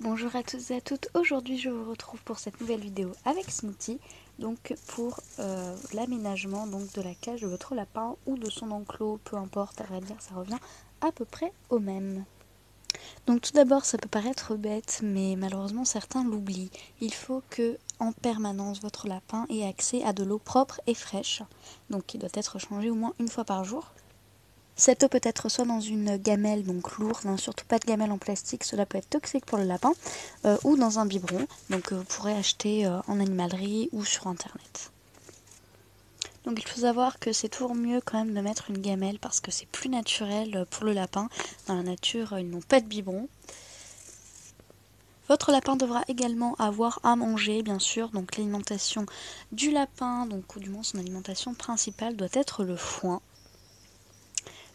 Bonjour à tous et à toutes, aujourd'hui je vous retrouve pour cette nouvelle vidéo avec Smoothie, donc pour l'aménagement de la cage de votre lapin ou de son enclos, peu importe, à vrai dire ça revient à peu près au même. Donc tout d'abord ça peut paraître bête mais malheureusement certains l'oublient, il faut que en permanence votre lapin ait accès à de l'eau propre et fraîche, donc qui doit être changée au moins une fois par jour. Cette eau peut être soit dans une gamelle, donc lourde, hein, surtout pas de gamelle en plastique, cela peut être toxique pour le lapin, ou dans un biberon, donc vous pourrez acheter en animalerie ou sur internet. Donc il faut savoir que c'est toujours mieux quand même de mettre une gamelle parce que c'est plus naturel pour le lapin. Dans la nature, ils n'ont pas de biberon. Votre lapin devra également avoir à manger, bien sûr, donc l'alimentation du lapin, donc ou du moins son alimentation principale doit être le foin.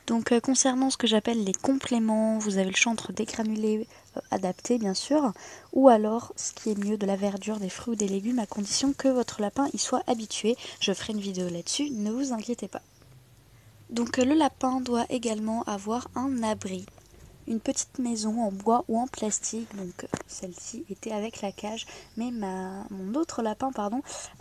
Donc concernant ce que j'appelle les compléments, vous avez le choix entre des granulés adaptés bien sûr, ou alors ce qui est mieux de la verdure, des fruits ou des légumes à condition que votre lapin y soit habitué. Je ferai une vidéo là-dessus, ne vous inquiétez pas. Donc le lapin doit également avoir un abri. Une petite maison en bois ou en plastique, donc celle-ci était avec la cage, mais mon autre lapin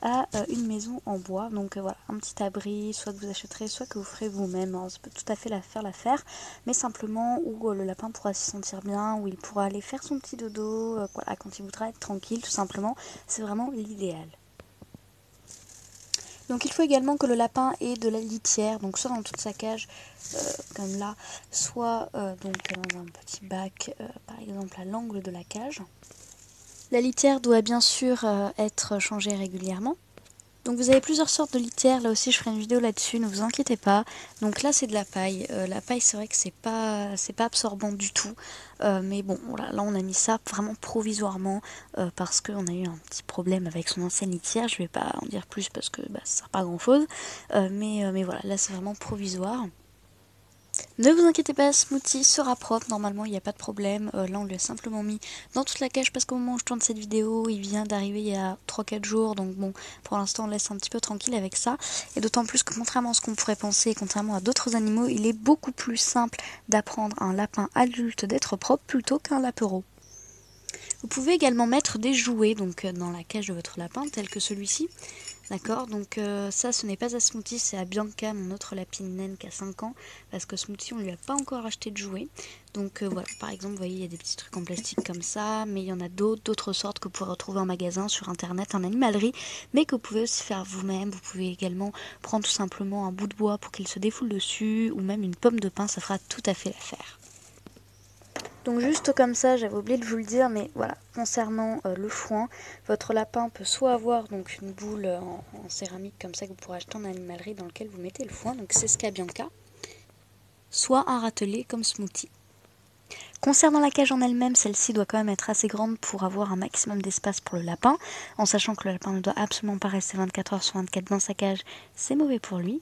a une maison en bois, donc voilà, un petit abri, soit que vous achèterez, soit que vous ferez vous-même, hein. Ça peut tout à fait l'affaire, mais simplement où le lapin pourra se sentir bien, où il pourra aller faire son petit dodo, voilà, quand il voudra être tranquille, tout simplement, c'est vraiment l'idéal. Donc il faut également que le lapin ait de la litière, donc soit dans toute sa cage, comme là, soit donc dans un petit bac, par exemple à l'angle de la cage. La litière doit bien sûr être changée régulièrement. Donc vous avez plusieurs sortes de litières, là aussi je ferai une vidéo là-dessus, ne vous inquiétez pas. Donc là c'est de la paille, la paille c'est vrai que c'est pas absorbant du tout, mais bon voilà, là on a mis ça vraiment provisoirement parce qu'on a eu un petit problème avec son ancienne litière, je vais pas en dire plus parce que ça sert pas à grand chose, mais voilà, là c'est vraiment provisoire. Ne vous inquiétez pas, Smoothie sera propre, normalement il n'y a pas de problème. Là on lui a simplement mis dans toute la cage parce qu'au moment où je tourne cette vidéo, il vient d'arriver il y a 3-4 jours, donc bon, pour l'instant on laisse un petit peu tranquille avec ça. Et d'autant plus que contrairement à ce qu'on pourrait penser, contrairement à d'autres animaux, il est beaucoup plus simple d'apprendre à un lapin adulte d'être propre plutôt qu'un lapereau. Vous pouvez également mettre des jouets donc dans la cage de votre lapin, tel que celui-ci. D'accord, donc ça ce n'est pas à Smoothie, c'est à Bianca, mon autre lapine naine qui a 5 ans, parce que Smoothie on lui a pas encore acheté de jouets. Donc voilà, par exemple, vous voyez, il y a des petits trucs en plastique comme ça, mais il y en a d'autres sortes que vous pouvez retrouver en magasin, sur internet, en animalerie, mais que vous pouvez aussi faire vous-même. Vous pouvez également prendre tout simplement un bout de bois pour qu'il se défoule dessus, ou même une pomme de pin, ça fera tout à fait l'affaire. Donc juste comme ça, j'avais oublié de vous le dire, mais voilà, concernant le foin, votre lapin peut soit avoir donc une boule en céramique comme ça que vous pourrez acheter en animalerie dans lequel vous mettez le foin, donc c'est ce qu'a Bianca, soit un râtelier comme Smoothie. Concernant la cage en elle-même, celle-ci doit quand même être assez grande pour avoir un maximum d'espace pour le lapin, en sachant que le lapin ne doit absolument pas rester 24 heures sur 24 dans sa cage, c'est mauvais pour lui.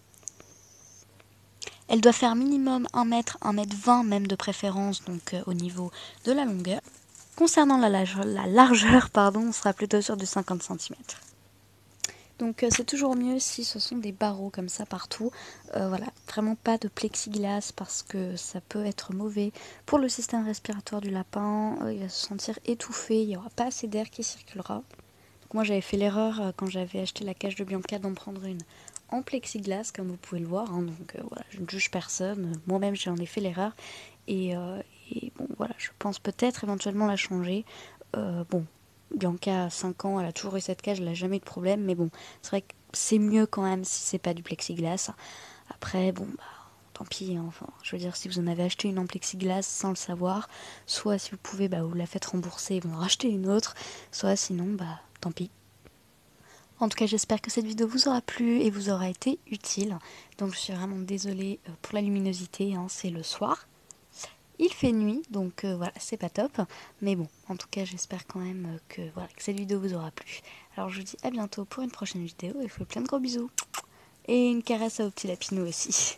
Elle doit faire minimum 1 mètre, 1 mètre 20 même de préférence, donc au niveau de la longueur. Concernant la largeur, on sera plutôt sur du 50 cm. Donc c'est toujours mieux si ce sont des barreaux comme ça partout. Voilà, vraiment pas de plexiglas parce que ça peut être mauvais pour le système respiratoire du lapin. Il va se sentir étouffé, il n'y aura pas assez d'air qui circulera. Donc moi j'avais fait l'erreur quand j'avais acheté la cage de Bianca d'en prendre une en plexiglas comme vous pouvez le voir, hein. Donc voilà, je ne juge personne, moi-même j'en ai fait l'erreur et bon voilà, je pense peut-être éventuellement la changer. Bon, Bianca a 5 ans, elle a toujours eu cette cage, elle n'a jamais eu de problème, mais bon, c'est vrai que c'est mieux quand même si c'est pas du plexiglas. Après, bon, tant pis, hein, enfin, je veux dire, si vous en avez acheté une en plexiglas sans le savoir, soit si vous pouvez, vous la faites rembourser et vous en rachetez une autre, soit sinon, tant pis. En tout cas, j'espère que cette vidéo vous aura plu et vous aura été utile. Donc je suis vraiment désolée pour la luminosité, hein, c'est le soir. Il fait nuit, donc voilà, c'est pas top. Mais bon, en tout cas, j'espère quand même que cette vidéo vous aura plu. Alors je vous dis à bientôt pour une prochaine vidéo et je vous fais plein de gros bisous. Et une caresse à vos petits lapinous aussi.